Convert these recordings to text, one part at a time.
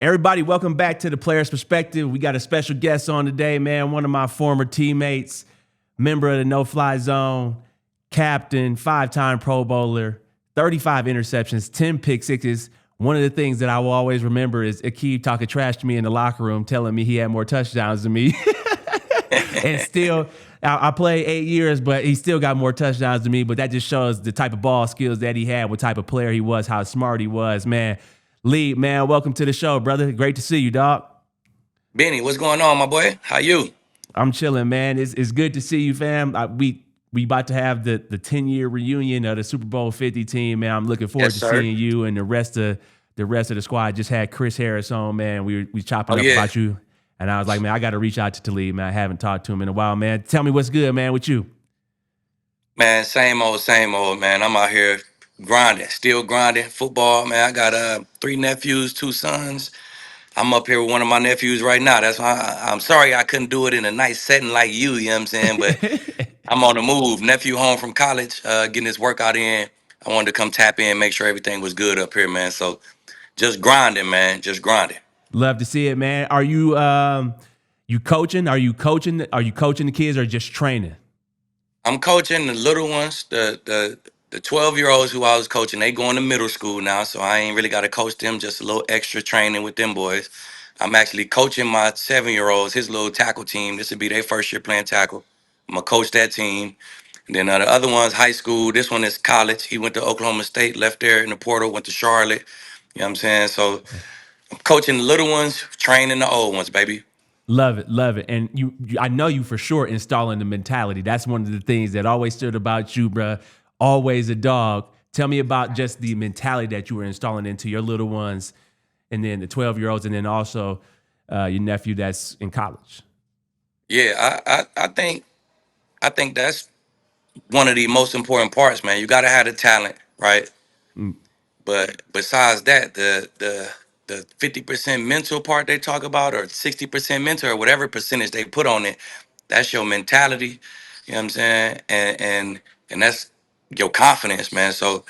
Everybody, welcome back to the Player's Perspective. We got a special guest on today, man. One of my former teammates, member of the No-Fly Zone, captain, 5-time Pro Bowler, 35 interceptions, 10 pick sixes. One of the things that I will always remember is Aqib talking trash to me in the locker room, telling me he had more touchdowns than me. And still, I played 8 years, but he still got more touchdowns than me. But that just shows the type of ball skills that he had, what type of player he was, how smart he was, man. Lee, man, welcome to the show, brother. Great to see you, dog. Benny, what's going on, my boy? How you? I'm chilling, man. It's good to see you, fam. We about to have the 10-year reunion of the Super Bowl 50 team, man. I'm looking forward Yes, to sir. seeing you and the rest of the squad. Just had Chris Harris on, man. We chopping Oh up yeah, about you, and I was like, man, I got to reach out to Talib, man. I haven't talked to him in a while, man. Tell me what's good, man, with you. man. Same old, man. I'm out here grinding, still grinding. Football, man. I got 3 nephews, 2 sons. I'm up here with one of my nephews right now. That's why I'm sorry I couldn't do it in a nice setting like you. You know what I'm saying? But I'm on the move. Nephew home from college, getting his workout in. I wanted to come tap in, make sure everything was good up here, man. So just grinding, man. Just grinding. Love to see it, man. Are you you coaching? Are you coaching? Are you coaching the kids or just training? I'm coaching the little ones, the 12-year-olds who I was coaching. They going to middle school now, so I ain't really got to coach them. Just a little extra training with them boys. I'm actually coaching my 7-year-olds, his little tackle team. This will be their first year playing tackle. I'm gonna coach that team. And then the other one's high school. This one is college. He went to Oklahoma State, left there in the portal, went to Charlotte. You know what I'm saying? So I'm coaching the little ones, training the old ones, baby. Love it, love it. And I know you for sure installing the mentality. That's one of the things that always stood about you, bruh. Always a dog. Tell me about just the mentality that you were installing into your little ones, and then the 12-year-olds, and then also your nephew that's in college. Yeah, I think that's one of the most important parts, man. You got to have the talent, right? Mm. But besides that, the 50% mental part they talk about, or 60% mental, or whatever percentage they put on it, that's your mentality. You know what I'm saying? And that's your confidence, man. So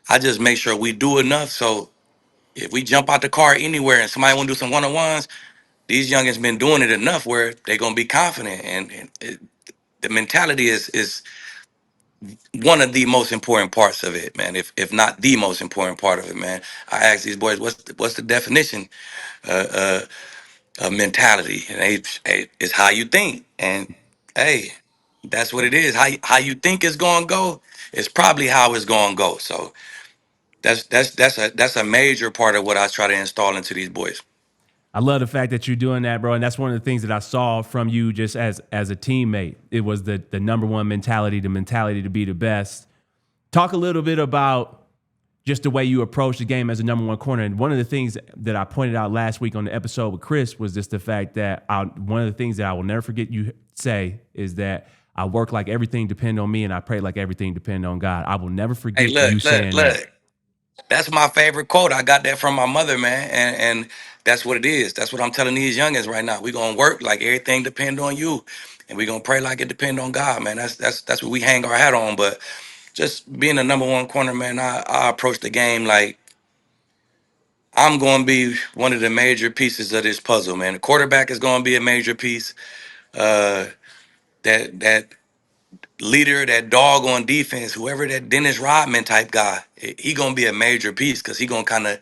I just make sure we do enough. So if we jump out the car anywhere and somebody want to do some one-on-ones, these youngins been doing it enough where they gonna be confident. The mentality is one of the most important parts of it, man. If not the most important part of it, man. I ask these boys, what's the definition uh, uh, of mentality? And it's how you think. And hey, that's what it is. How you think it's gonna go is probably how it's gonna go. So that's a major part of what I try to install into these boys. I love the fact that you're doing that, bro. And that's one of the things that I saw from you just as a teammate. It was the number one mentality, the mentality to be the best. Talk a little bit about just the way you approach the game as a number one corner. And one of the things that I pointed out last week on the episode with Chris was just the fact that one of the things that I will never forget you say is that I work like everything depend on me and I pray like everything depend on God. I will never Hey, forget look, you look, saying that. look. That's my favorite quote. I got that from my mother, man, and that's what it is. That's what I'm telling these youngins right now. We gonna work like everything depend on you, and we gonna pray like it depend on God, man. That's what we hang our hat on. But just being the number one corner, man, I approach the game like I'm gonna be one of the major pieces of this puzzle, man. The quarterback is gonna be a major piece. Uh, that leader, that dog on defense, whoever that Dennis Rodman type guy, he gonna be a major piece because he gonna kind of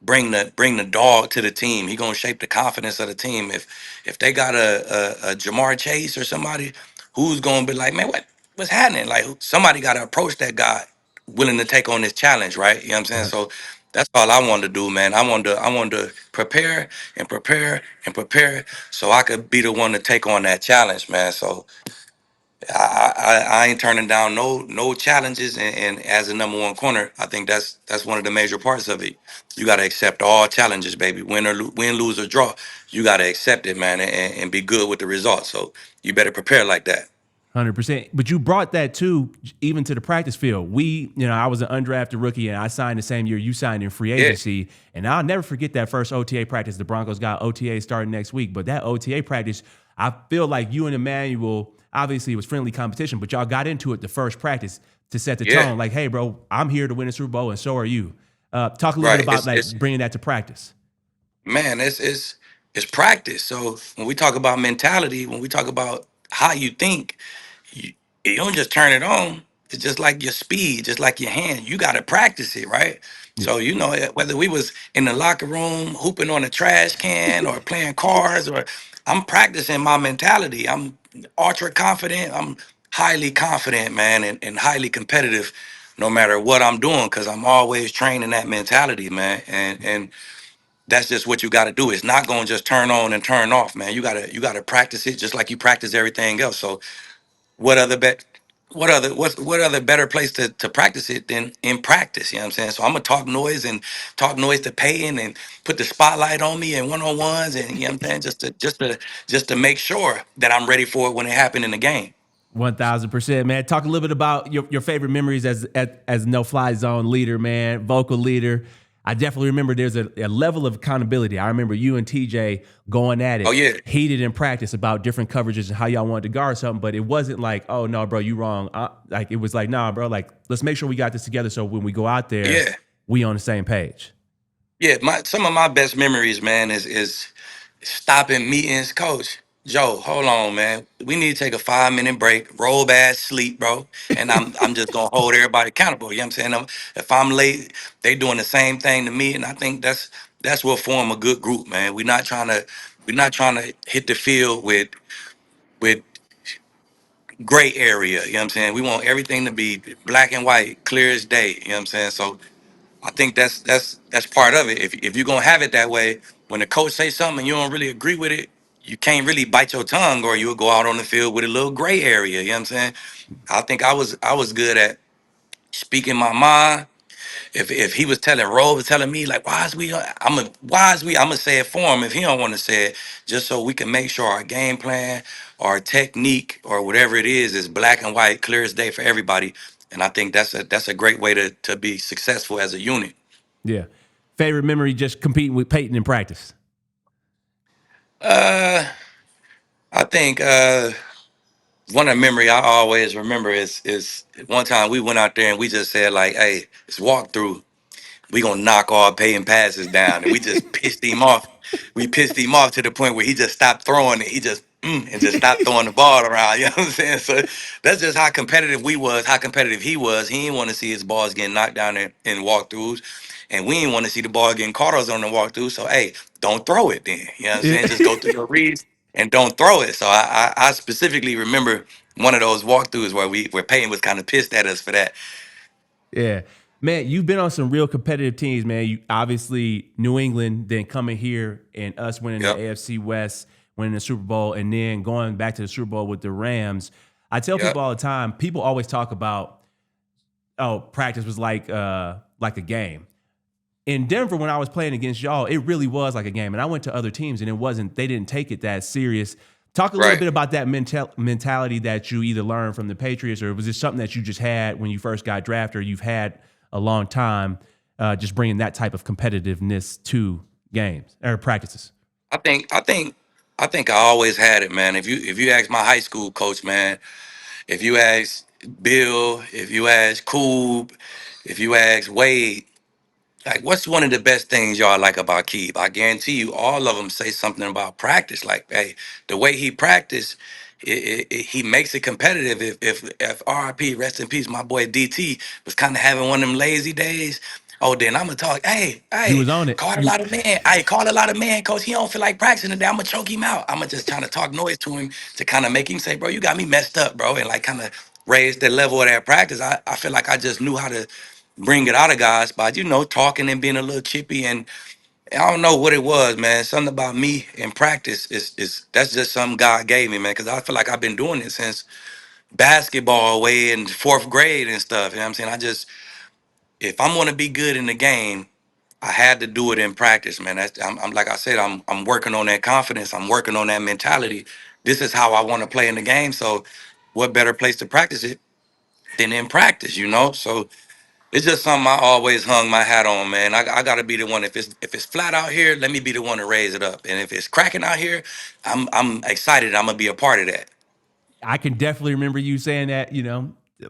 bring the dog to the team. He gonna shape the confidence of the team. If they got a Jamar Chase or somebody who's gonna be like, man, what's happening? Like somebody got to approach that guy, willing to take on this challenge, right? You know what I'm saying? Uh, So that's all I wanted to do, man. I wanted to prepare and prepare and prepare so I could be the one to take on that challenge, man. So I ain't turning down no challenges, and as a number one corner, I think that's one of the major parts of it. You got to accept all challenges, baby. Win, lose or draw, you got to accept it, man, and be good with the results. So you better prepare like that. 100%. But you brought that too, even to the practice field. I was an undrafted rookie and I signed the same year you signed in free Yeah. agency. And I'll never forget that first OTA practice. The Broncos got OTA starting next week. But that OTA practice, I feel like you and Emmanuel, obviously it was friendly competition, but y'all got into it the first practice to set the Yeah. tone. Like, hey, bro, I'm here to win a Super Bowl and so are you. Talk a little bit Right. about like It's bringing that to practice. man, it's practice. So when we talk about mentality, when we talk about how you think, you, you don't just turn it on. It's just like your speed, just like your hand. You got to practice it, right? Yeah. So whether we was in the locker room hooping on a trash can or playing cards, or I'm practicing my mentality. I'm ultra confident. I'm highly confident, man, and highly competitive, no matter what I'm doing, because I'm always training that mentality, man. And that's just what you got to do. It's not going to just turn on and turn off, man. You got to practice it just like you practice everything else. So what other bet what other better place to practice it than in practice? You know what I'm saying? So I'm gonna talk noise to Peyton and put the spotlight on me and one-on-ones, and you know what I'm saying, just to make sure that I'm ready for it when it happened in the game. 1000%, man. Talk a little bit about your favorite memories as no fly zone leader, man, vocal leader. I definitely remember there's a level of accountability. I remember you and TJ going at Oh it, yeah. heated in practice about different coverages and how y'all wanted to guard something, but it wasn't like, oh no, bro, you wrong. Like it was like, nah, bro, like let's make sure we got this together so when we go out there, Yeah. we on the same page. Yeah, some of my best memories, man, is stopping meetings. Coach Joe, hold on, man. We need to take a 5 minute break, roll back, sleep, bro. And I'm just gonna hold everybody accountable. You know what I'm saying? If I'm late, they doing the same thing to me, and I think that's what form a good group, man. We're not trying to hit the field with gray area. You know what I'm saying? We want everything to be black and white, clear as day. You know what I'm saying? So I think that's part of it. If you're gonna have it that way, when the coach say something and you don't really agree with it, you can't really bite your tongue, or you'll go out on the field with a little gray area. You know what I'm saying? I think I was good at speaking my mind. If he was telling Roe was telling me like I'm gonna say it for him if he don't want to say it, just so we can make sure our game plan, our technique, or whatever it is black and white, clear as day for everybody. And I think that's a great way to be successful as a unit. Yeah. Favorite memory just competing with Peyton in practice. Uh, I think one of the memory I always remember is one time we went out there and we just said like, "Hey, it's walkthrough. We gonna knock all paying passes down," and we just pissed him off. We pissed him off to the point where he just stopped throwing it. He just and just stopped throwing the ball around. You know what I'm saying? So that's just how competitive we was, how competitive he was. He didn't want to see his balls getting knocked down in walkthroughs, and we didn't want to see the ball getting caught us on the walkthrough. So hey, don't throw it then. You know what I'm Yeah. saying? Just go through your reads and don't throw it. So I specifically remember one of those walkthroughs where Peyton was kind of pissed at us for that. Yeah. Man, you've been on some real competitive teams, man. You obviously New England, then coming here and us winning the Yep. AFC West, winning the Super Bowl, and then going back to the Super Bowl with the Rams. I tell Yep. people all the time, people always talk about, oh, practice was like a game. In Denver, when I was playing against y'all, it really was like a game. And I went to other teams and they didn't take it that serious. Talk a little Right. bit about that mentality that you either learned from the Patriots, or was it something that you just had when you first got drafted, or you've had a long time, just bringing that type of competitiveness to games or practices? I think I always had it, man. If you ask my high school coach, man, if you ask Bill, if you ask Coob, if you ask Wade, like, what's one of the best things y'all like about Keeb? I guarantee you, all of them say something about practice. Like, hey, the way he practiced, he makes it competitive. If RIP, rest in peace, my boy DT was kind of having one of them lazy days. Oh, then I'm gonna talk. Hey, He hey, was on it. caught a lot of man. I caught a lot of man, coach. He don't feel like practicing today. I'm gonna choke him out. I'm gonna just trying to talk noise to him to kind of make him say, bro, you got me messed up, bro, and like kind of raise the level of that practice. I feel like I just knew how to bring it out of guys by talking and being a little chippy. And I don't know what it was, man. Something about me in practice is that's just something God gave me, man, because I feel like I've been doing it since basketball way in fourth grade and stuff. You know what I'm saying? If I'm going to be good in the game, I had to do it in practice, man. I'm like I said, I'm working on that confidence. I'm working on that mentality. This is how I want to play in the game. So what better place to practice it than in practice? So it's just something I always hung my hat on, man. I got to be the one. If it's flat out here, let me be the one to raise it up. And if it's cracking out here, I'm excited. I'm gonna be a part of that. I can definitely remember you saying that,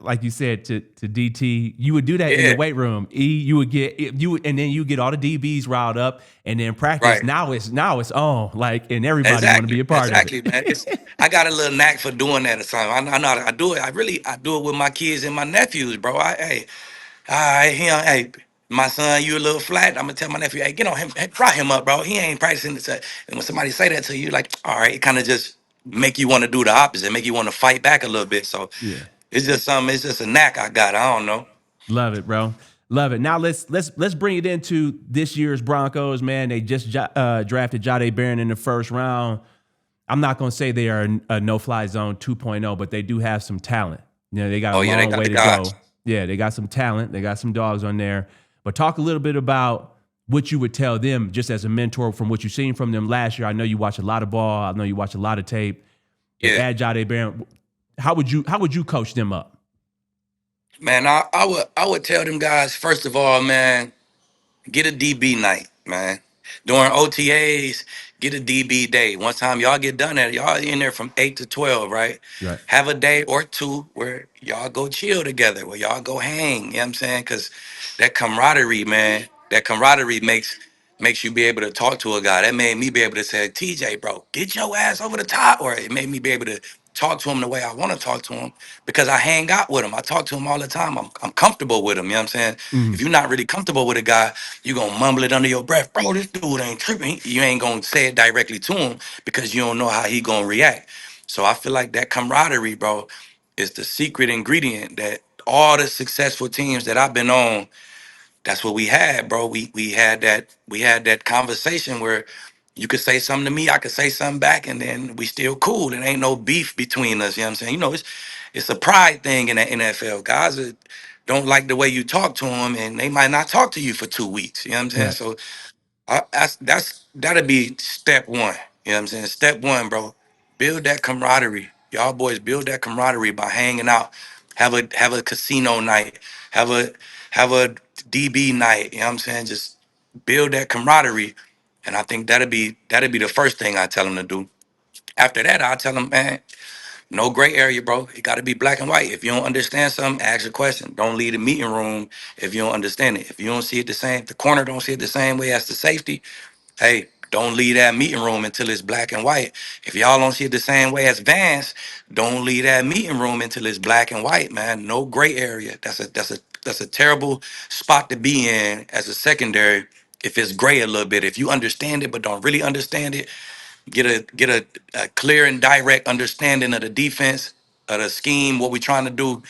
like you said, to DT, you would do that in the Yeah, weight room. You would get and then you get all the DBs riled up, and then practice. right. Now it's on, like, and everybody want to be Exactly, a part of exactly, it. man. I got a little knack for doing that or something. I know I do it. I do it with my kids and my nephews, bro. Hey, all right, hey, my son, you a little flat. I'm gonna tell my nephew, hey, get on him, hey, fry him up, bro. He ain't practicing this. And when somebody say that to you, like, all right, it kind of just make you want to do the opposite, make you want to fight back a little bit. So Yeah. it's just something. It's just a knack I got. I don't know. Love it, bro. Love it. Now let's bring it into this year's Broncos, man. They just drafted Jahdae Barron in the first round. I'm not going to say they are a no-fly zone 2.0, but they do have some talent. You know, they got a Oh yeah, they long got way the to guys. go. Yeah, they got some talent. They got some dogs on there. But talk a little bit about what you would tell them just as a mentor from what you've seen from them last year. I know you watch a lot of ball. I know you watch a lot of tape. They Yeah, add Jahdae Barron. How would you coach them up? man. I would tell them guys first of all, man. Get a DB night, man. During OTAs, get a DB day. One time y'all get done at it, y'all in there from 8 to 12, right? Right. Have a day or two where y'all go chill together, where y'all go hang, you know what I'm saying? Because that camaraderie, man, that camaraderie makes you be able to talk to a guy. That made me be able to say, TJ, bro, get your ass over the top. Or it made me be able to talk to him the way I want to talk to him because I hang out with him. I talk to him all the time. I'm comfortable with him, you know what I'm saying? If Mhm. you're not really comfortable with a guy, you gonna mumble it under your breath, bro. This dude ain't tripping. You ain't gonna say it directly to him because you don't know how he gonna react. So I feel like that camaraderie, bro, is the secret ingredient that all the successful teams that I've been on, that's what we had, bro. We had that conversation where you could say something to me, I could say something back, and then we still cool. There ain't no beef between us. You know what I'm saying? It's a pride thing in the NFL. Guys that don't like the way you talk to them, and they might not talk to you for 2 weeks. You know what I'm saying? Right. So that'll be step one. You know what I'm saying? Step one, bro. Build that camaraderie. Y'all boys build that camaraderie by hanging out. Have a casino night. Have a have a DB night. You know what I'm saying? Just build that camaraderie. And I think that'll be the first thing I tell them to do. After that, I tell them, man, no gray area, bro. It got to be black and white. If you don't understand something, ask a question. Don't leave the meeting room if you don't understand it. If you don't see it the same, the corner don't see it the same way as the safety. Hey, don't leave that meeting room until it's black and white. If y'all don't see it the same way as Vance, don't leave that meeting room until it's black and white, man. No gray area. That's a terrible spot to be in as a secondary if it's gray a little bit. If you understand it but don't really understand it, get a clear and direct understanding of the defense, of the scheme, what we're trying to do,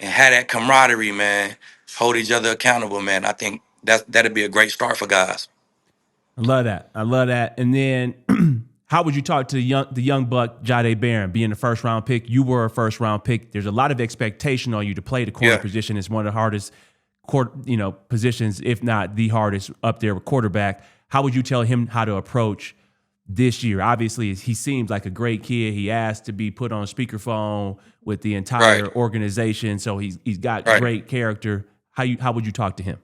and have that camaraderie, man. Hold each other accountable, man. I think that'd be a great start for guys. I love that. I love that. And then, how would you talk to the young buck Jahdae Barron, being a first round pick? You were a first round pick. There's a lot of expectation on you to play the corner Yeah. position. It's one of the hardest positions, if not the hardest, up there with quarterback. How would you tell him how to approach this year? Obviously, he seems like a great kid. He asked to be put on speakerphone with the Right. entire organization, so he's got Right. great character. How would you talk to him?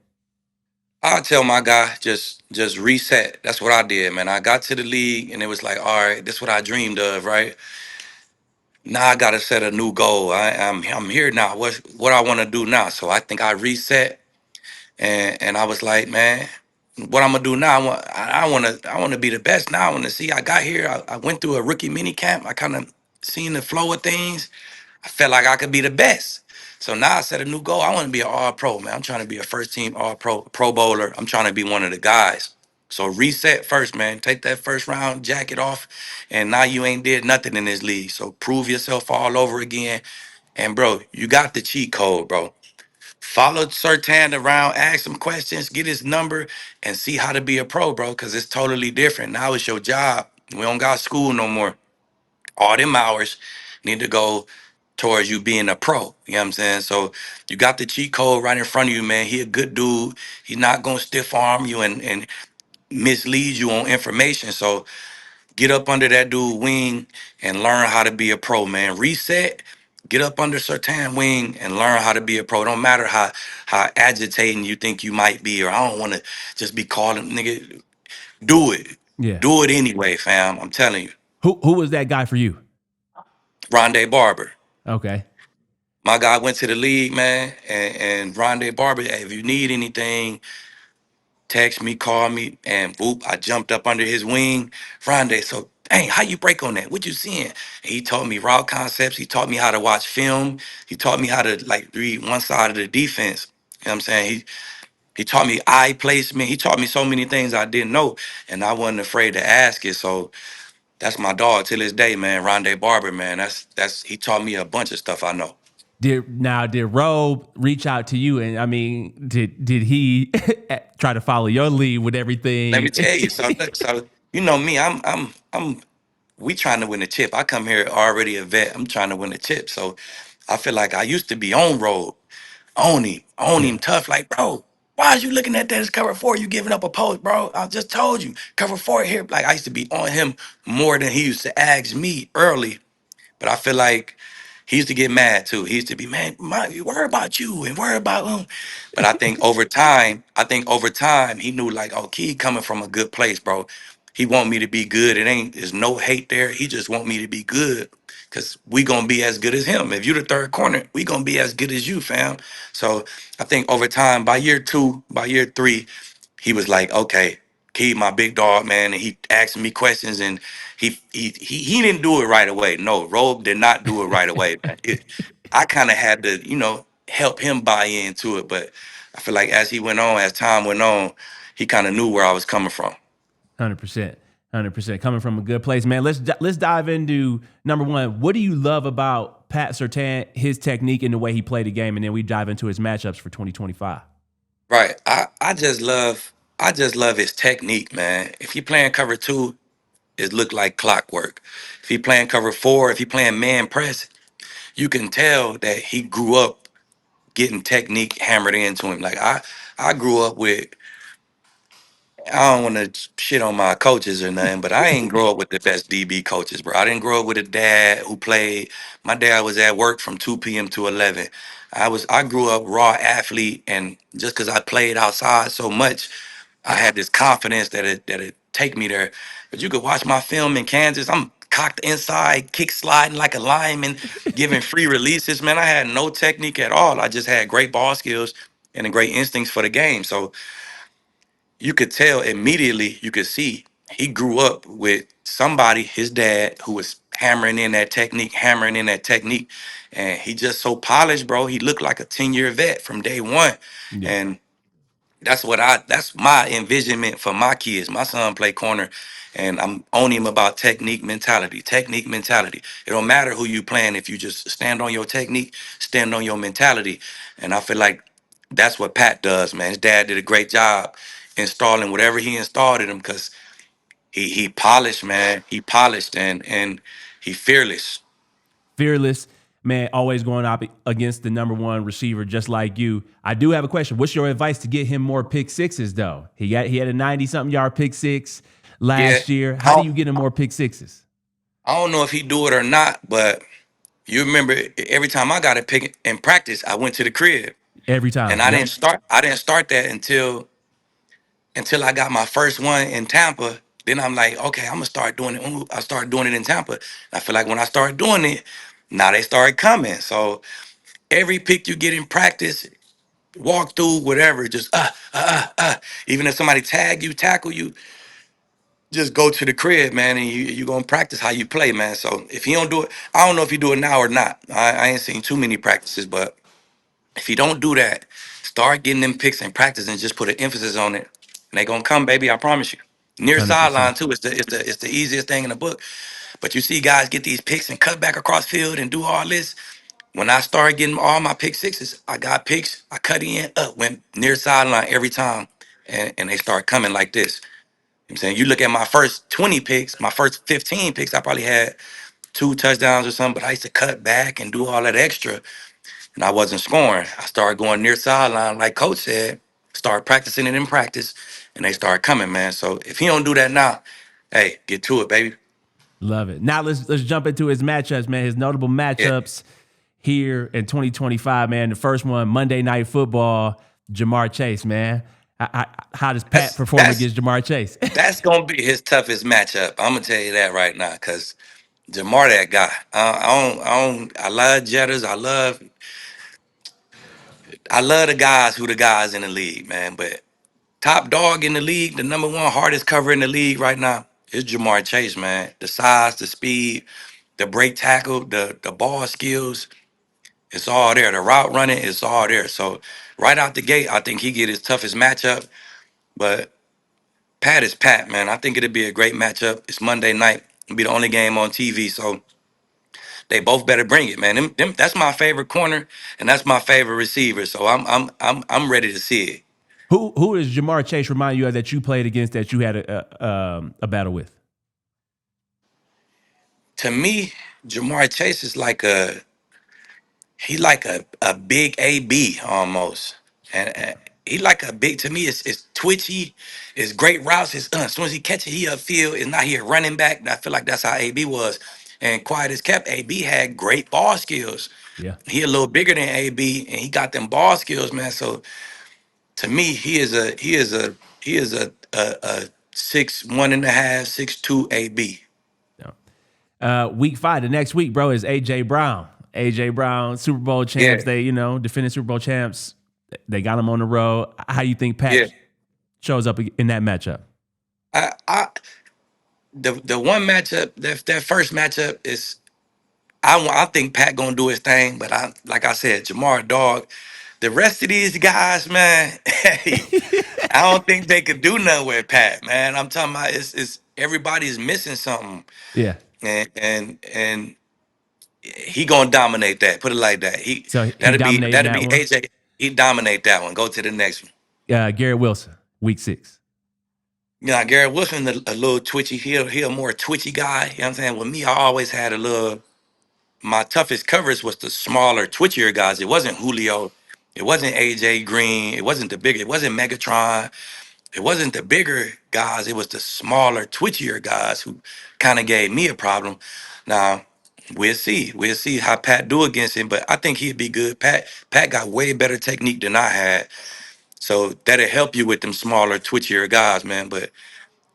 I tell my guy, just reset. That's what I did, man. I got to the league and it was like, all right, this is what I dreamed of, right? Now I gotta set a new goal. I'm here now. What I want to do now? So I think I reset and I was like, man, what I'm gonna do now? I want to be the best now. I want to see. I got here. I went through a rookie mini camp. I kind of seen the flow of things. I felt like I could be the best. So now I set a new goal. I want to be an all pro, man. I'm trying to be a first team all pro bowler. I'm trying to be one of the guys. So reset first, man. Take that first round jacket off. And now you ain't did nothing in this league. So prove yourself all over again. And bro, you got the cheat code, bro. Follow Surtain around, ask him questions, get his number, and see how to be a pro, bro. Cause it's totally different. Now it's your job. We don't got school no more. All them hours need to go towards you being a pro. You know what I'm saying? So you got the cheat code right in front of you, man. He a good dude. He's not gonna stiff arm you and mislead you on information. So get up under that dude wing and learn how to be a pro, man. Reset. Get up under Sertan wing and learn how to be a pro. Don't matter how agitating you think you might be, or I don't want to just be calling nigga. Do it. Yeah. Do it anyway, fam. I'm telling you. Who was that guy for you? Rondé Barber. Okay. my guy went to the league, man, and Rondé Barber, hey, if you need anything, text me, call me, and boop, I jumped up under his wing. Rondé, so dang, how you break on that? What you seeing? And he taught me raw concepts. He taught me how to watch film. He taught me how to like read one side of the defense. You know what I'm saying? He taught me eye placement. He taught me so many things I didn't know, and I wasn't afraid to ask it. So that's my dog till this day, man. Rondé Barber, man. That's he taught me a bunch of stuff I know. Did Robe reach out to you? And I mean, did he try to follow your lead with Let me everything? tell you, so look, so you know me, I'm we trying to win a chip. I come here already a vet. I'm trying to win a chip. So I feel like I used to be on road, on him Yeah, tough. Like, bro, why is you looking at that as cover four? You giving up a post, bro. I just told you, cover four here. Like I used to be on him more than he used to ask me early. But I feel like he used to get mad too. He used to be, man, worry about you and worry about him. But I think over time, he knew like, oh, Key coming from a good place, bro. He want me to be good. There's no hate there. He just want me to be good. Cause we gonna be as good as him. If you the third corner, we gonna be as good as you, fam. So I think over time, by year two, by year three, he was like, okay, Key, my big dog, man, and he asked me questions, and he didn't do it right away. No, Robe did not do it right away. I kind of had to, help him buy into it, but I feel like as he went on, as time went on, he kind of knew where I was coming from. 100%. 100% coming from a good place, man. Let's dive into number one. What do you love about Pat Surtain, his technique and the way he played the game, and then we dive into his matchups for 2025. Right. I just love his technique, man. If he playing cover two, it looked like clockwork. If he playing cover four, if he playing man press, you can tell that he grew up getting technique hammered into him. Like I grew up with, I don't want to shit on my coaches or nothing, but I ain't grow up with the best DB coaches, bro. I didn't grow up with a dad who played. My dad was at work from 2 p.m. to 11. I grew up raw athlete, and just because I played outside so much, I had this confidence that it take me there. But you could watch my film in Kansas. I'm cocked inside, kick sliding like a lineman, giving free releases. Man, I had no technique at all. I just had great ball skills and a great instincts for the game. So you could tell immediately, you could see he grew up with somebody, his dad, who was hammering in that technique. And he just so polished, bro. He looked like a 10-year vet from day one. Yeah, And that's my envisionment for my kids. My son play corner, and I'm on him about technique mentality. Technique mentality. It don't matter who you playing if you just stand on your technique, stand on your mentality. And I feel like that's what Pat does, man. His dad did a great job installing whatever he installed in him because he polished, man. He polished and he fearless. fearless, man, always going up against the number one receiver just like you. I do have a question. What's your advice to get him more pick sixes, though? He had a 90-something yard pick six Yeah. last year. How do you get him more pick sixes? I don't know if he do it or not, but you remember every time I got a pick in practice, I went to the crib. Every And time. Yep. I didn't start that until I got my first one in Tampa. Then I'm like, okay, I'm gonna start doing it. I started doing it in Tampa. I feel like when I started doing it, now they started coming. So every pick you get in practice, walk through, whatever, just even if somebody tag you, tackle you, just go to the crib, man, and you gonna practice how you play, man. So if he don't do it, I don't know if he do it now or not. I ain't seen too many practices, but if you don't do that, start getting them picks in practice and just put an emphasis on it. And they gonna come, baby. I promise you. Near 100%. sideline too. It's the easiest thing in the book. But you see guys get these picks and cut back across field and do all this. When I started getting all my pick sixes, I got picks. I cut in, went near sideline every time, and they start coming like this. You know what I'm saying, you look at my first 20 picks, my first 15 picks, I probably had 2 touchdowns or something. But I used to cut back and do all that extra and I wasn't scoring. I started going near sideline, like Coach said, start practicing it in practice, and they start coming, man. So if he don't do that now, hey, get to it, baby. Love it. Now let's jump into his matchups, man. His notable Yeah, matchups here in 2025, man. The first one, Monday Night Football, Jamar Chase, man. How does Pat that's perform that's against Jamar Chase? that's gonna be his toughest matchup. I'm gonna tell you that right now, cause Jamar, that guy. I love Jetters. I love. I love the guys in the league, man. But top dog in the league, the number one hardest cover in the league right now is Jamar Chase, man. The size, the speed, the break tackle, the ball skills, it's all there. The route running, it's all there. So right out the gate, I think he get his toughest matchup. But Pat is Pat, man. I think it'll be a great matchup. It's Monday night. It'll be the only game on TV. So they both better bring it, man. That's my favorite corner, and that's my favorite receiver. So I'm ready to see it. Who does Jamar Chase remind you of that you played against that you had a battle with? To me, Jamar Chase is like a big AB almost, and he like a big. To me, it's twitchy, it's great routes. It's as soon as he catch it, he upfield. It's not here running back. And I feel like that's how AB was. And quiet as kept, AB had great ball skills. Yeah. He a little bigger than AB, and he got them ball skills, man. So to me, he is a 6'1 and a half, 6'2" AB. Week 5, the next week, bro, is AJ Brown. AJ Brown, Super Bowl champs. Yeah, They, defending Super Bowl champs. They got him on the road. How you think Pat yeah. shows up in that matchup? The one matchup, that first matchup is I think Pat gonna do his thing, but like I said, Jamar dog. The rest of these guys, man, hey, I don't think they could do nothing with Pat, man. I'm talking about it's everybody's missing something, Yeah. and he gonna dominate that. Put it like that. So he dominated That'll that be one. AJ. He dominate that one. Go to the next one. Garrett Wilson, week 6. Garrett Wilson a little twitchy. He a more twitchy guy. You know what I'm saying? With me, I always had a little. My toughest coverage was the smaller, twitchier guys. It wasn't Julio. It wasn't AJ Green. It wasn't the bigger. It wasn't Megatron. It wasn't the bigger guys. It was the smaller, twitchier guys who kind of gave me a problem. Now we'll see. We'll see how Pat do against him. But I think he'd be good. Pat got way better technique than I had. So that'll help you with them smaller, twitchier guys, man. But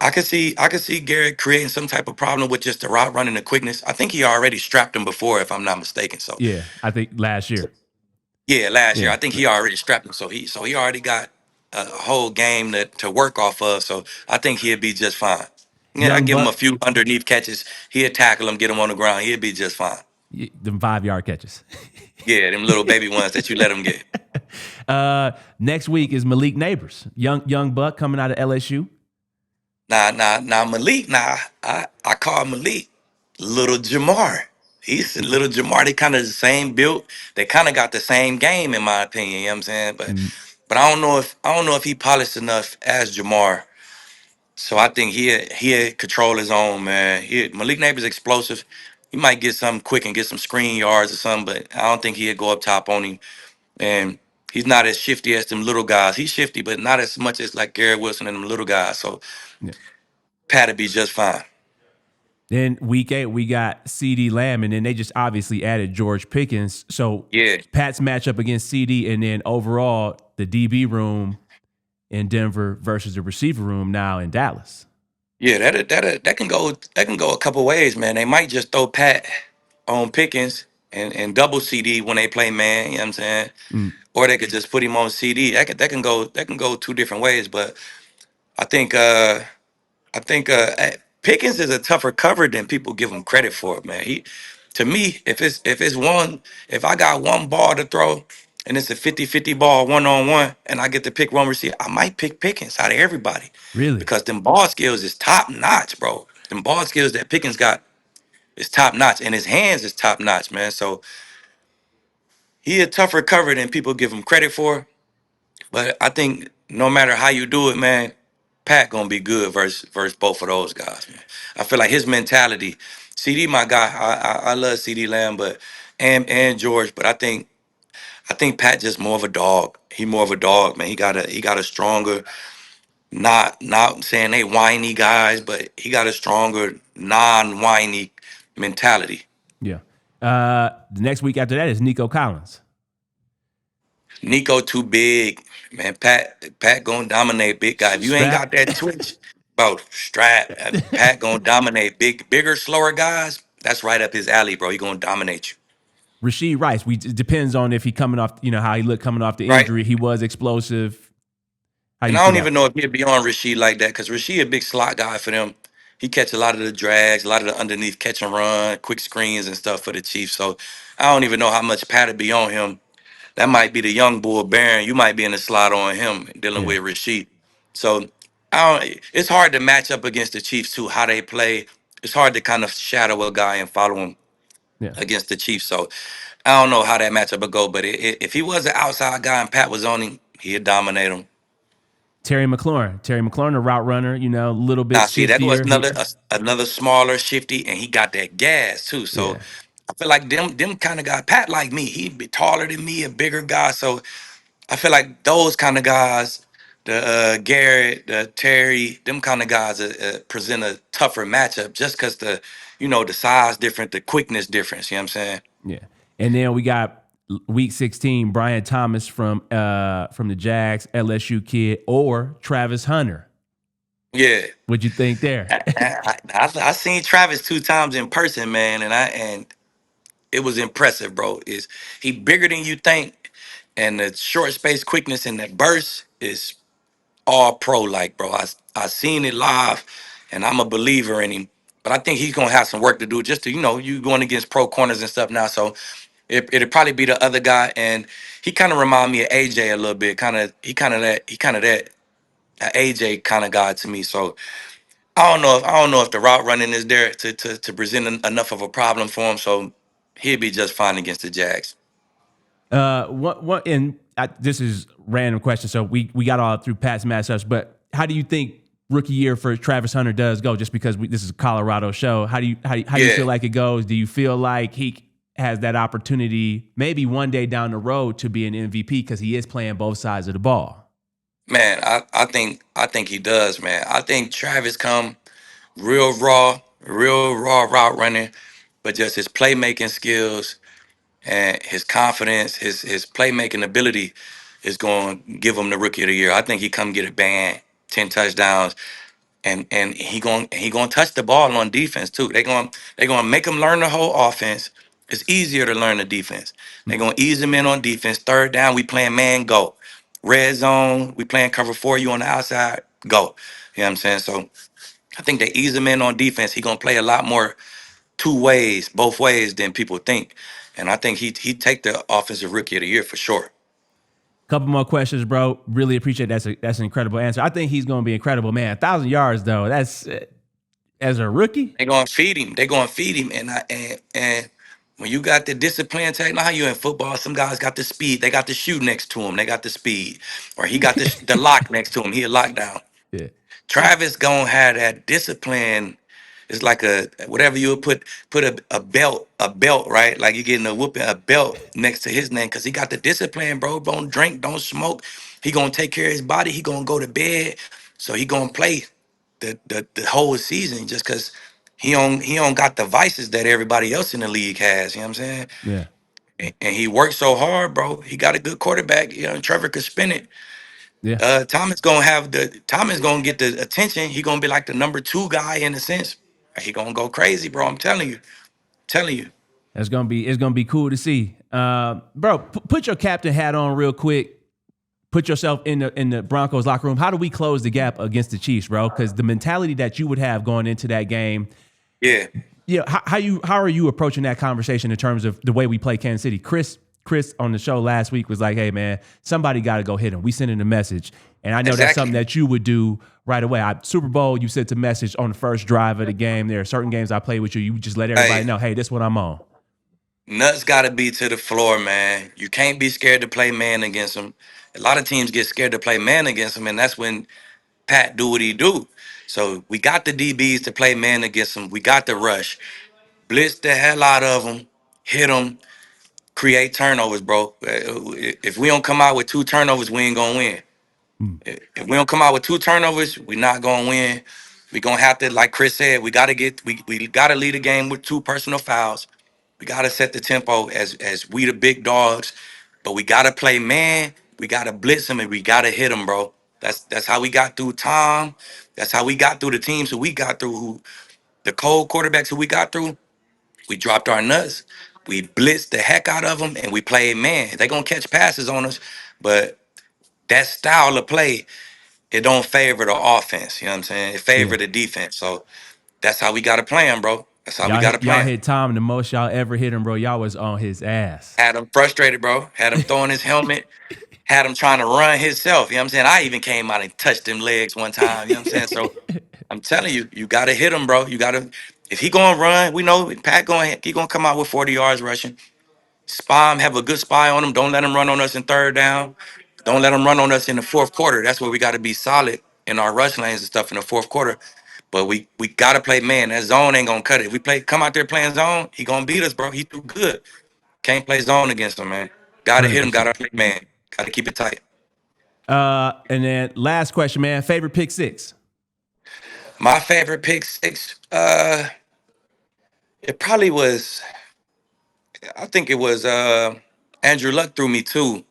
I could see Garrett creating some type of problem with just the route running, the quickness. I think he already strapped him before, if I'm not mistaken. So Yeah, I think last year. yeah, last year Yeah. I think he already strapped him. So he already got a whole game to work off of. So I think he'll be just fine. Yeah, I Young give him a Buck, few underneath catches. He'll tackle him, get him on the ground. He'll be just fine. them 5-yard catches. Yeah, them little baby ones that you let him get. Next week is Malik Neighbors, young Buck coming out of LSU. Now, Malik. I call Malik Little Jamar. He's a little Jamar. They kind of the same built. They kind of got the same game, in my opinion. You know what I'm saying? But I don't know if he polished enough as Jamar. So I think he control his own, man. Malik Neighbors explosive. He might get something quick and get some screen yards or something, but I don't think he'd go up top on him. And he's not as shifty as them little guys. He's shifty, but not as much as like Garrett Wilson and them little guys. So Yeah. Pat'd be just fine. Then week 8, we got CD Lamb, and then they just obviously added George Pickens. So Yeah. Pat's matchup against CD, and then overall the DB room in Denver versus the receiver room now in Dallas. Yeah, that can go a couple ways, man. They might just throw Pat on Pickens and double CD when they play man, you know what I'm saying? Mm, Or they could just put him on CD. That can go two different ways, but I think Pickens is a tougher cover than people give him credit for, man. To me, if I got one ball to throw and it's a 50-50 ball 1-on-1 and I get to pick one receiver, I might pick Pickens out of everybody really? because them ball skills is top notch, bro. Them ball skills that Pickens got is top notch and his hands is top notch, man. So he a tougher cover than people give him credit for. But I think no matter how you do it, man, Pat gonna be good versus both of those guys, man. I feel like his mentality, CD, my guy, I love CD Lamb, but and George, but I think Pat just more of a dog. He more of a dog, man. He got a stronger, not saying they whiny guys, but he got a stronger, non-whiny mentality. Yeah. The next week after that is Nico Collins. Nico too big, man. Pat gonna dominate big guy. If you ain't got Strap. that twitch, bro, strap. Pat gonna dominate bigger, slower guys. That's right up his alley, bro. He gonna dominate you. Rasheed Rice. It depends on if he coming off, how he looked coming off the right? injury. He was explosive. How And you I see don't that? even know if he'd be on Rasheed like that because Rasheed a big slot guy for them. He catch a lot of the drags, a lot of the underneath catch and run, quick screens and stuff for the Chiefs. So I don't even know how much Pat would be on him. That might be the young bull Baron. You might be in the slot on him dealing Yeah, with Rasheed. So I don't. It's hard to match up against the Chiefs too. How they play. It's hard to kind of shadow a guy and follow him yeah. against the Chiefs. So I don't know how that matchup would go. But if he was an outside guy and Pat was on him, he'd dominate him. Terry McLaurin, a route runner. A little bit Now, see, that was shiftier. another smaller, shifty, and he got that gas too. So Yeah, I feel like them kind of guys, Pat like me, he'd be taller than me, a bigger guy. So I feel like those kind of guys, the Garrett, the Terry, them kind of guys present a tougher matchup just because the size different, the quickness difference. You know what I'm saying? yeah. And then we got week 16, Brian Thomas from the Jags, LSU kid, or Travis Hunter. Yeah. What'd you think there? I seen Travis 2 times in person, man, and it was impressive, bro. Is he bigger than you think? And the short space quickness and that burst is all pro like, bro. I seen it live, and I'm a believer in him. But I think he's gonna have some work to do just to you going against pro corners and stuff now. So it'll probably be the other guy, and he kind of remind me of AJ a little bit. He kind of that AJ kind of guy to me. So I don't know if the route running is there to present enough of a problem for him. So he'll be just fine against the Jags. What and this is random question. So we got all through Pat's matchups, but how do you think rookie year for Travis Hunter does go? Just because this is a Colorado show, how do you Yeah, feel like it goes? Do you feel like he has that opportunity maybe one day down the road to be an MVP because he is playing both sides of the ball? man. I think he does, man. I think Travis come real raw route running, but just his playmaking skills and his confidence, his playmaking ability is going to give him the rookie of the year. I think he come get a band, 10 touchdowns, and he going to touch the ball on defense too. They going to make him learn the whole offense. It's easier to learn the defense. They're going to ease him in on defense. Third down, we playing man go. Red zone, we playing cover for you on the outside, go. You know what I'm saying? So I think they ease him in on defense. He going to play a lot more two ways, both ways than people think. And I think he take the offensive rookie of the year for sure. Couple more questions, bro. Really appreciate that's an incredible answer. I think he's going to be incredible, man. 1,000 yards though. That's as a rookie. They gonna feed him. They gonna feed him. And when you got the discipline tag, now how you in football, some guys got the speed. They got the shoe next to him. They got the speed. Or he got the lock next to him. He a lockdown. Yeah, Travis gonna have that discipline. It's like a whatever you would put a belt, right? Like you getting a whooping, a belt next to his name because he got the discipline, bro. Don't drink, don't smoke. He gonna take care of his body. He gonna go to bed. So he gonna play the whole season just because he don't got the vices that everybody else in the league has. You know what I'm saying? yeah, And he worked so hard, bro. He got a good quarterback. Trevor could spin it. yeah. Thomas gonna get the attention. He gonna be like the number 2 guy in a sense. He gonna go crazy, bro. I'm telling you. It's gonna be cool to see, bro. Put your captain hat on real quick. Put yourself in the Broncos locker room. How do we close the gap against the Chiefs, bro? Because the mentality that you would have going into that game, Yeah, how are you approaching that conversation in terms of the way we play Kansas City? Chris on the show last week was like, "Hey man, somebody got to go hit him." We sent in a message, and I know that's something exactly. that you would do right away. Super Bowl, you sent a message on the first drive of the game. There are certain games I play with you. You just let everybody Hey, know, "Hey, this is what I'm on." nuts got to be to the floor, man. You can't be scared to play man against them. A lot of teams get scared to play man against them, and that's when Pat do what he do. So we got the DBs to play man against them. We got the rush, blitz the hell out of them, hit them, create turnovers, bro. If we don't come out with 2 turnovers, we ain't gonna win. Hmm. If we don't come out with 2 turnovers, we're not gonna win. We're gonna have to, like Chris said, we gotta lead the game with 2 personal fouls. We gotta set the tempo as we the big dogs, but we gotta play man. We gotta blitz them and we gotta hit them, bro. That's how we got through Tom. That's how we got through the teams who we got through. Who the cold quarterbacks who we got through. We dropped our nuts. We blitzed the heck out of them, and we played man. They gonna catch passes on us, but that style of play, it don't favor the offense. You know what I'm saying? It favor Yeah. the defense. So that's how we got to play him, bro. That's how we Y'all got to hit, play y'all him. hit Tom the most y'all ever hit him, bro. Y'all was on his ass. Had him frustrated, bro. Had him throwing his helmet. Had him trying to run himself. You know what I'm saying? I even came out and touched them legs one time. You know what I'm saying? So I'm telling you, you got to hit him, bro. You got to. If he gonna run, we know Pat he gonna come out with 40 yards rushing. Spy him, have a good spy on him. Don't let him run on us in third down. Don't let him run on us in the fourth quarter. That's where we got to be solid in our rush lanes and stuff in the fourth quarter. But we got to play man. That zone ain't gonna cut it. If we come out there playing zone, he gonna beat us, bro. He too good. Can't play zone against him, man. Got to hit him. Got 100%. to play man. Got to keep it tight. And then last question, man. Favorite pick six? My favorite pick six, it probably was. I think it was Andrew Luck threw me two,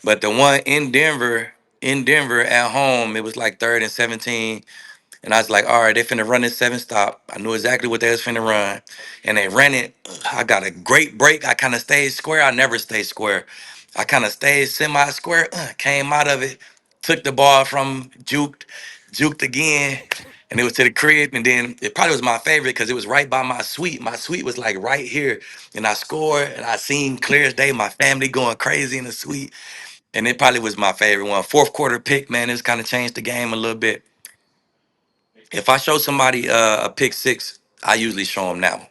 but the one in Denver at home, it was like 3rd and 17. And I was like, all right, they finna run this 7 stop. I knew exactly what they was finna run. And they ran it. I got a great break. I kind of stayed square. I never stay square. I kind of stayed semi-square, came out of it, took the ball from juked again, and it was to the crib. And then it probably was my favorite because it was right by my suite. My suite was like right here. And I scored, and I seen clear as day my family going crazy in the suite. And it probably was my favorite one. Fourth quarter pick, man, it's kind of changed the game a little bit. If I show somebody a pick six, I usually show them that one.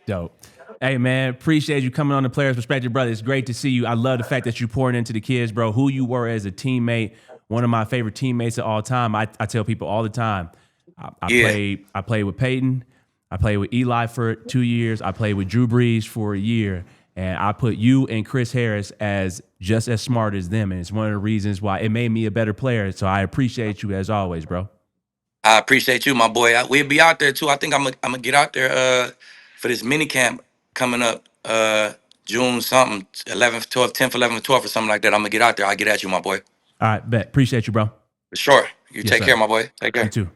Dope. Hey, man, appreciate you coming on the Players Perspective, brother. It's great to see you. I love the fact that you pouring into the kids, bro. Who you were as a teammate, one of my favorite teammates of all time. I tell people all the time, I played with Peyton. I played with Eli for 2 years. I played with Drew Brees for a year. And I put you and Chris Harris as just as smart as them. And it's one of the reasons why it made me a better player. So I appreciate you as always, bro. I appreciate you, my boy. We'll be out there too. I think I'm gonna get out there for this mini camp coming up June something, 11th, 12th, 10th, 11th, 12th or something like that. I'm gonna get out there. I'll get at you, my boy. All right, bet. Appreciate you, bro. For sure. You Yes, take care, sir. my boy. Take You care. too.